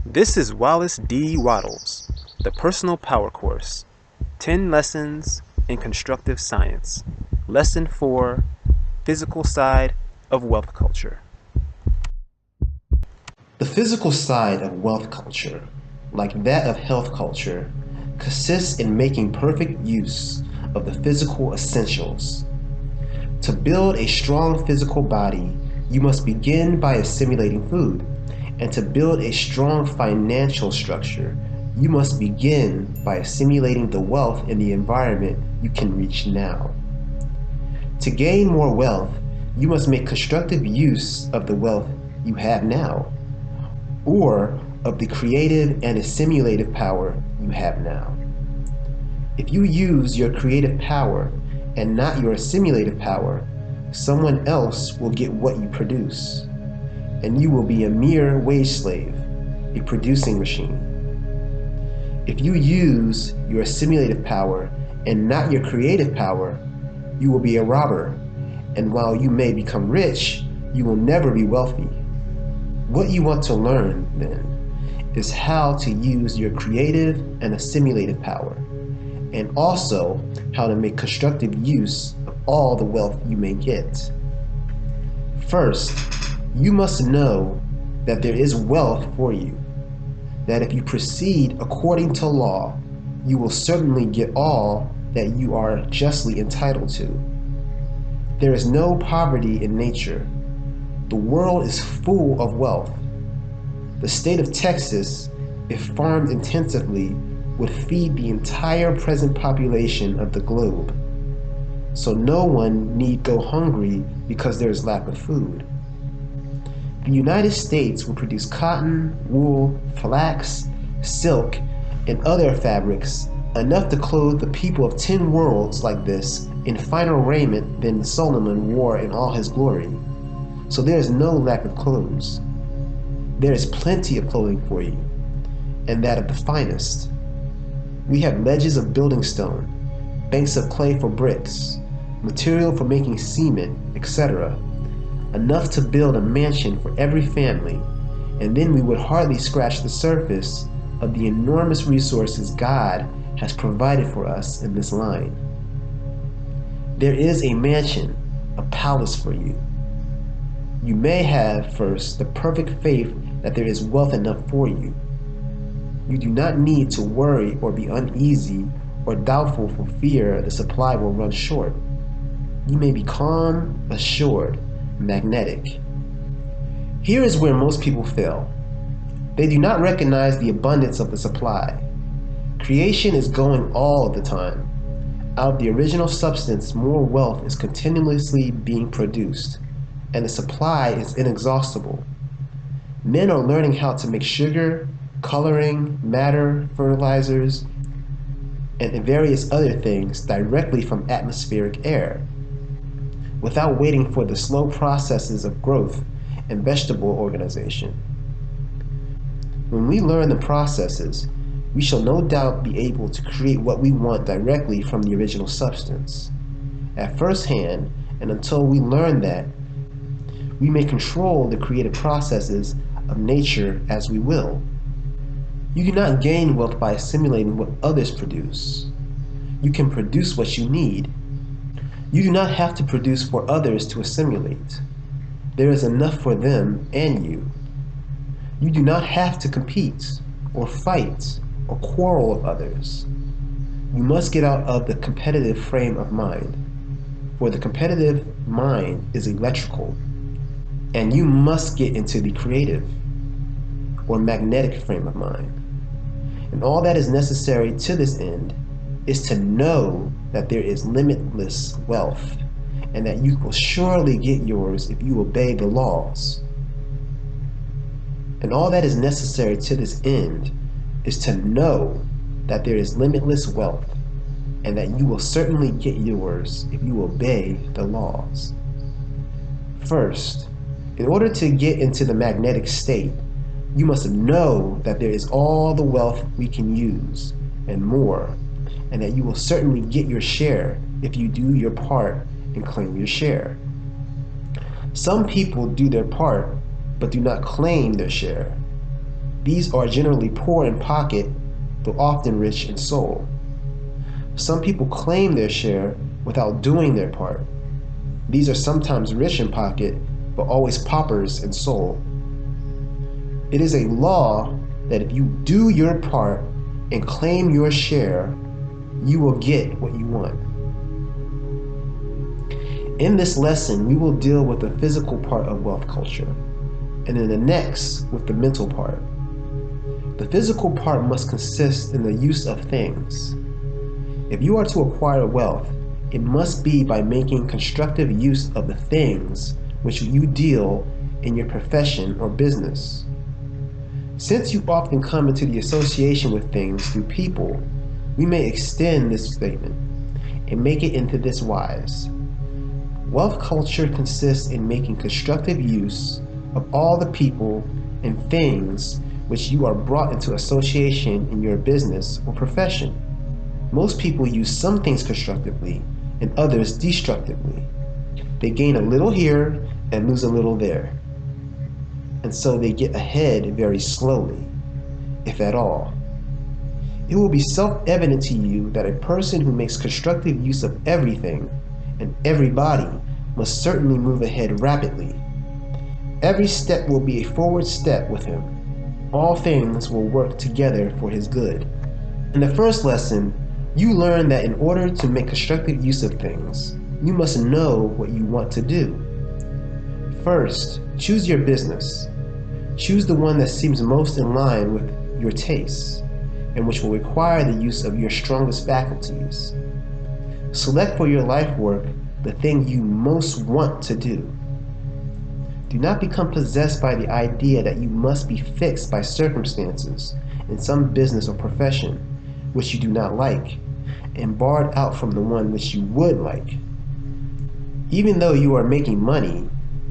This is Wallace D. Wattles, the Personal Power Course, 10 Lessons in Constructive Science, Lesson 4, Physical Side of Wealth Culture. The physical side of wealth culture, like that of health culture, consists in making perfect use of the physical essentials. To build a strong physical body, you must begin by assimilating food. And to build a strong financial structure, you must begin by assimilating the wealth in the environment you can reach now. To gain more wealth, you must make constructive use of the wealth you have now, or of the creative and assimilative power you have now. If you use your creative power and not your assimilative power, someone else will get what you produce, and you will be a mere wage slave, a producing machine. If you use your assimilative power and not your creative power, you will be a robber, and while you may become rich, you will never be wealthy. What you want to learn, then, is how to use your creative and assimilative power, and also how to make constructive use of all the wealth you may get. First, you must know that there is wealth for you, that if you proceed according to law, you will certainly get all that you are justly entitled to. There is no poverty in nature. The world is full of wealth. The state of Texas, if farmed intensively, would feed the entire present population of the globe. So no one need go hungry because there is lack of food. The United States will produce cotton, wool, flax, silk, and other fabrics enough to clothe the people of 10 worlds like this in finer raiment than Solomon wore in all his glory. So there is no lack of clothes. There is plenty of clothing for you, and that of the finest. We have ledges of building stone, banks of clay for bricks, material for making cement, etc., enough to build a mansion for every family, and then we would hardly scratch the surface of the enormous resources God has provided for us in this line. There is a mansion, a palace for you. You may have first the perfect faith that there is wealth enough for you. You do not need to worry or be uneasy or doubtful for fear the supply will run short. You may be calm, assured, magnetic. Here is where most people fail. They do not recognize the abundance of the supply. Creation is going all the time. Out of the original substance, more wealth is continuously being produced, and the supply is inexhaustible. Men are learning how to make sugar, coloring, matter, fertilizers, and various other things directly from atmospheric air, without waiting for the slow processes of growth and vegetable organization. When we learn the processes, we shall no doubt be able to create what we want directly from the original substance. At first hand, and until we learn that, we may control the creative processes of nature as we will. You do not gain wealth by assimilating what others produce. You can produce what you need. You do not have to produce for others to assimilate. There is enough for them and you. You do not have to compete, or fight, or quarrel with others. You must get out of the competitive frame of mind, for the competitive mind is electrical, and you must get into the creative, or magnetic frame of mind. And all that is necessary to this end is to know that there is limitless wealth, and that you will surely get yours if you obey the laws. And all that is necessary to this end is to know that there is limitless wealth, and that you will certainly get yours if you obey the laws. First, in order to get into the magnetic state, you must know that there is all the wealth we can use, and more, and that you will certainly get your share if you do your part and claim your share. Some people do their part, but do not claim their share. These are generally poor in pocket, though often rich in soul. Some people claim their share without doing their part. These are sometimes rich in pocket, but always paupers in soul. It is a law that if you do your part and claim your share, you will get what you want. In this lesson, we will deal with the physical part of wealth culture, and in the next with the mental part. The physical part must consist in the use of things. If you are to acquire wealth, it must be by making constructive use of the things which you deal in your profession or business. Since you often come into the association with things through people, we may extend this statement and make it into this wise. Wealth culture consists in making constructive use of all the people and things which you are brought into association in your business or profession. Most people use some things constructively and others destructively. They gain a little here and lose a little there. And so they get ahead very slowly, if at all. It will be self-evident to you that a person who makes constructive use of everything and everybody must certainly move ahead rapidly. Every step will be a forward step with him. All things will work together for his good. In the first lesson, you learn that in order to make constructive use of things, you must know what you want to do. First, choose your business. Choose the one that seems most in line with your tastes and which will require the use of your strongest faculties. Select for your life work the thing you most want to do. Do not become possessed by the idea that you must be fixed by circumstances in some business or profession which you do not like, and barred out from the one which you would like. Even though you are making money,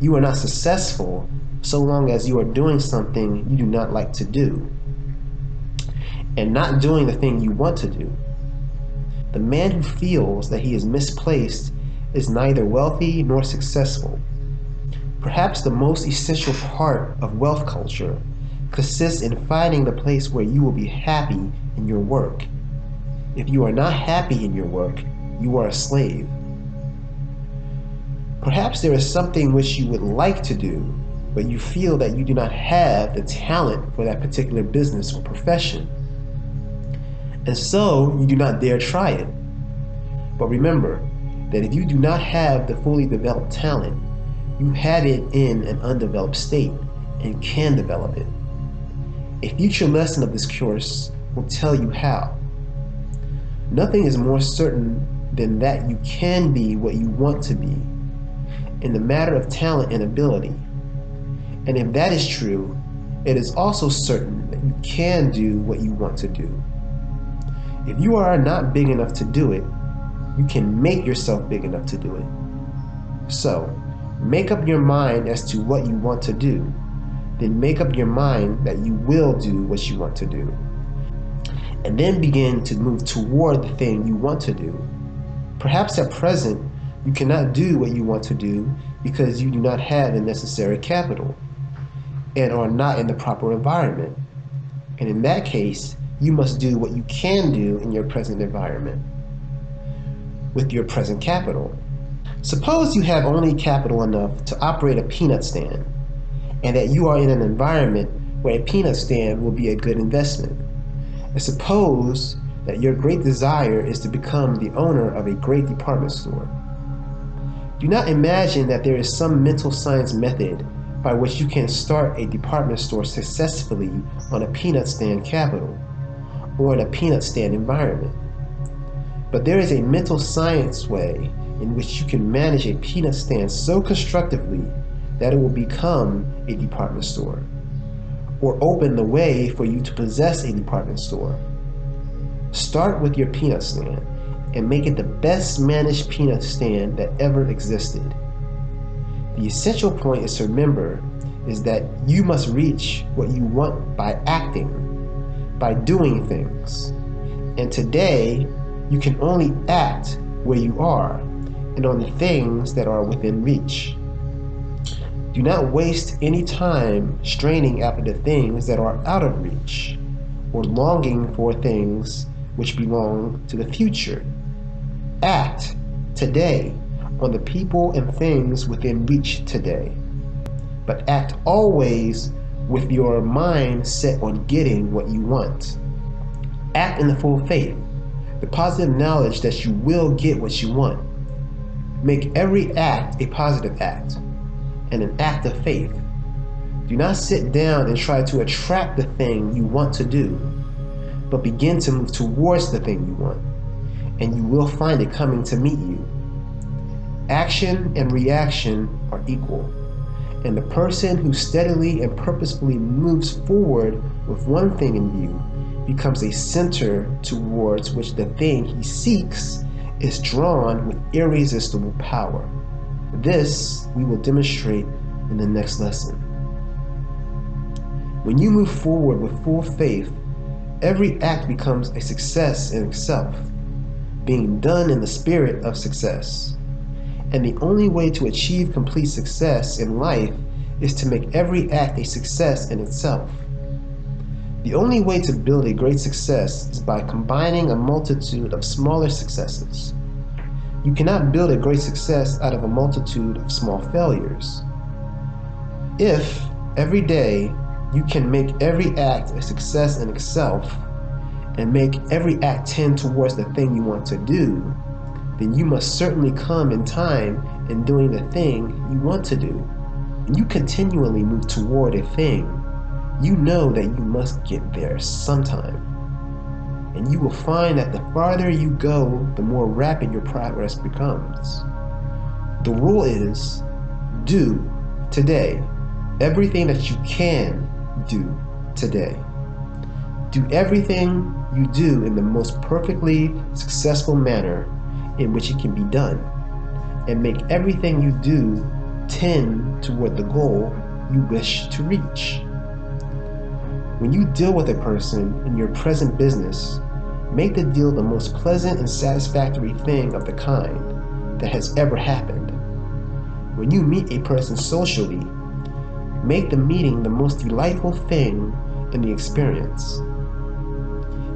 you are not successful so long as you are doing something you do not like to do, and not doing the thing you want to do. The man who feels that he is misplaced is neither wealthy nor successful. Perhaps the most essential part of wealth culture consists in finding the place where you will be happy in your work. If you are not happy in your work, you are a slave. Perhaps there is something which you would like to do, but you feel that you do not have the talent for that particular business or profession, and so you do not dare try it. But remember that if you do not have the fully developed talent, you have it in an undeveloped state and can develop it. A future lesson of this course will tell you how. Nothing is more certain than that you can be what you want to be in the matter of talent and ability. And if that is true, it is also certain that you can do what you want to do. If you are not big enough to do it, you can make yourself big enough to do it. So, make up your mind as to what you want to do. Then make up your mind that you will do what you want to do. And then begin to move toward the thing you want to do. Perhaps at present, you cannot do what you want to do because you do not have the necessary capital and are not in the proper environment. And in that case, you must do what you can do in your present environment with your present capital. Suppose you have only capital enough to operate a peanut stand, and that you are in an environment where a peanut stand will be a good investment. And suppose that your great desire is to become the owner of a great department store. Do not imagine that there is some mental science method by which you can start a department store successfully on a peanut stand capital or in a peanut stand environment. But there is a mental science way in which you can manage a peanut stand so constructively that it will become a department store, or open the way for you to possess a department store. Start with your peanut stand and make it the best managed peanut stand that ever existed. The essential point is to remember is that you must reach what you want by acting, by doing things. And today, you can only act where you are and on the things that are within reach. Do not waste any time straining after the things that are out of reach, or longing for things which belong to the future. Act today on the people and things within reach today, but act always with your mind set on getting what you want. Act in the full faith, the positive knowledge that you will get what you want. Make every act a positive act and an act of faith. Do not sit down and try to attract the thing you want to do, but begin to move towards the thing you want, and you will find it coming to meet you. Action and reaction are equal, and the person who steadily and purposefully moves forward with one thing in view becomes a center towards which the thing he seeks is drawn with irresistible power. This we will demonstrate in the next lesson. When you move forward with full faith, every act becomes a success in itself, being done in the spirit of success. And the only way to achieve complete success in life is to make every act a success in itself. The only way to build a great success is by combining a multitude of smaller successes. You cannot build a great success out of a multitude of small failures. If every day you can make every act a success in itself and make every act tend towards the thing you want to do, then you must certainly come in time in doing the thing you want to do. When you continually move toward a thing, you know that you must get there sometime. And you will find that the farther you go, the more rapid your progress becomes. The rule is, do today everything that you can do today. Do everything you do in the most perfectly successful manner in which it can be done, and make everything you do tend toward the goal you wish to reach. When you deal with a person in your present business, make the deal the most pleasant and satisfactory thing of the kind that has ever happened. When you meet a person socially, make the meeting the most delightful thing in the experience.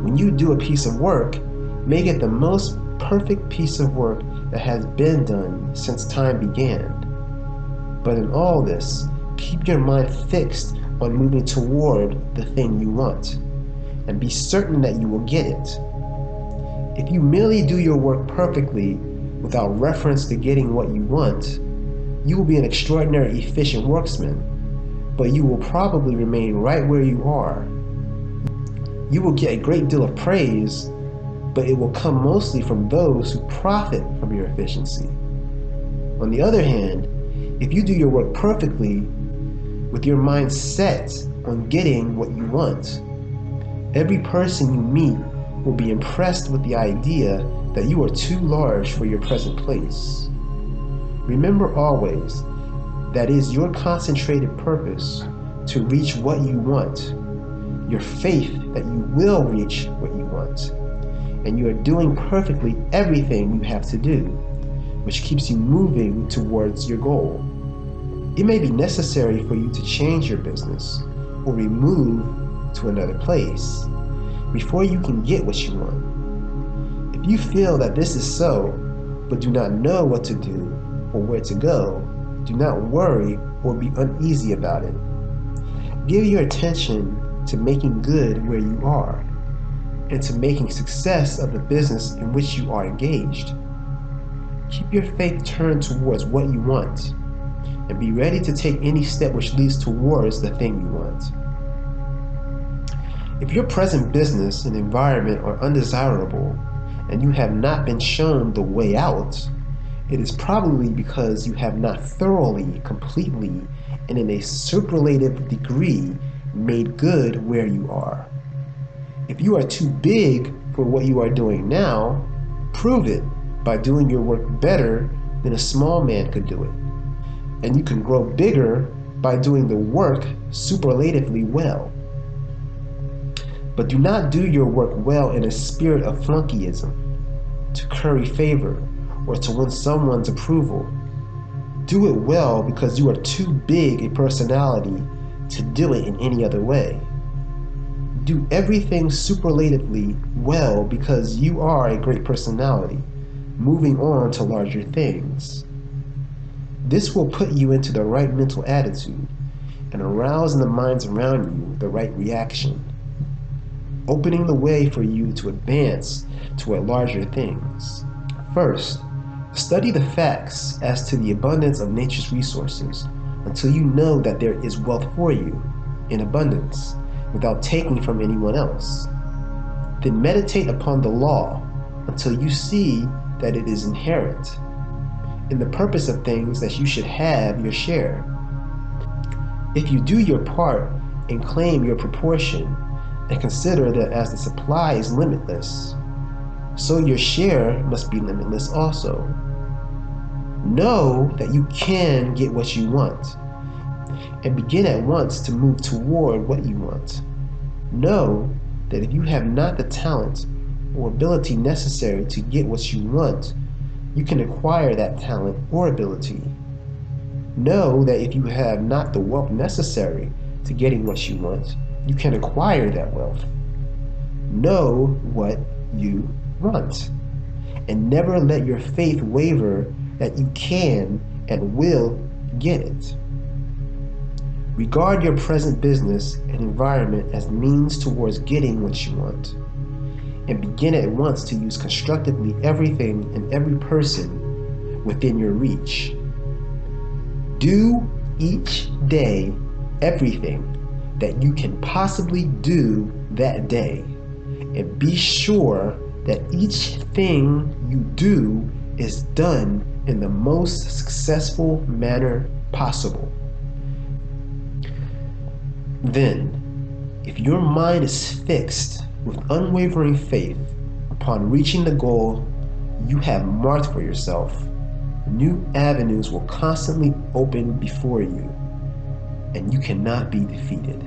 When you do a piece of work, make it the most perfect piece of work that has been done since time began. But in all this, keep your mind fixed on moving toward the thing you want, and be certain that you will get it. If you merely do your work perfectly without reference to getting what you want, you will be an extraordinary efficient worksman, but you will probably remain right where you are. You will get a great deal of praise, but it will come mostly from those who profit from your efficiency. On the other hand, if you do your work perfectly, with your mind set on getting what you want, every person you meet will be impressed with the idea that you are too large for your present place. Remember always that it is your concentrated purpose to reach what you want, your faith that you will reach what you want, and you are doing perfectly everything you have to do, which keeps you moving towards your goal. It may be necessary for you to change your business or remove to another place before you can get what you want. If you feel that this is so, but do not know what to do or where to go, do not worry or be uneasy about it. Give your attention to making good where you are and to making success of the business in which you are engaged. Keep your faith turned towards what you want, and be ready to take any step which leads towards the thing you want. If your present business and environment are undesirable and you have not been shown the way out, it is probably because you have not thoroughly, completely, and in a superlative degree made good where you are. If you are too big for what you are doing now, prove it by doing your work better than a small man could do it. And you can grow bigger by doing the work superlatively well. But do not do your work well in a spirit of flunkeyism, to curry favor, or to win someone's approval. do it well because you are too big a personality to do it in any other way. Do everything superlatively well because you are a great personality, moving on to larger things. This will put you into the right mental attitude and arouse in the minds around you the right reaction, opening the way for you to advance toward larger things. First, study the facts as to the abundance of nature's resources until you know that there is wealth for you in abundance without taking from anyone else. Then meditate upon the law until you see that it is inherent in the purpose of things that you should have your share. If you do your part and claim your proportion and consider that as the supply is limitless, so your share must be limitless also. Know that you can get what you want and begin at once to move toward what you want. Know that if you have not the talent or ability necessary to get what you want, you can acquire that talent or ability. Know that if you have not the wealth necessary to getting what you want, you can acquire that wealth. Know what you want, and never let your faith waver that you can and will get it. Regard your present business and environment as means towards getting what you want, and begin at once to use constructively everything and every person within your reach. Do each day everything that you can possibly do that day, and be sure that each thing you do is done in the most successful manner possible. Then, if your mind is fixed with unwavering faith upon reaching the goal you have marked for yourself, new avenues will constantly open before you, and you cannot be defeated.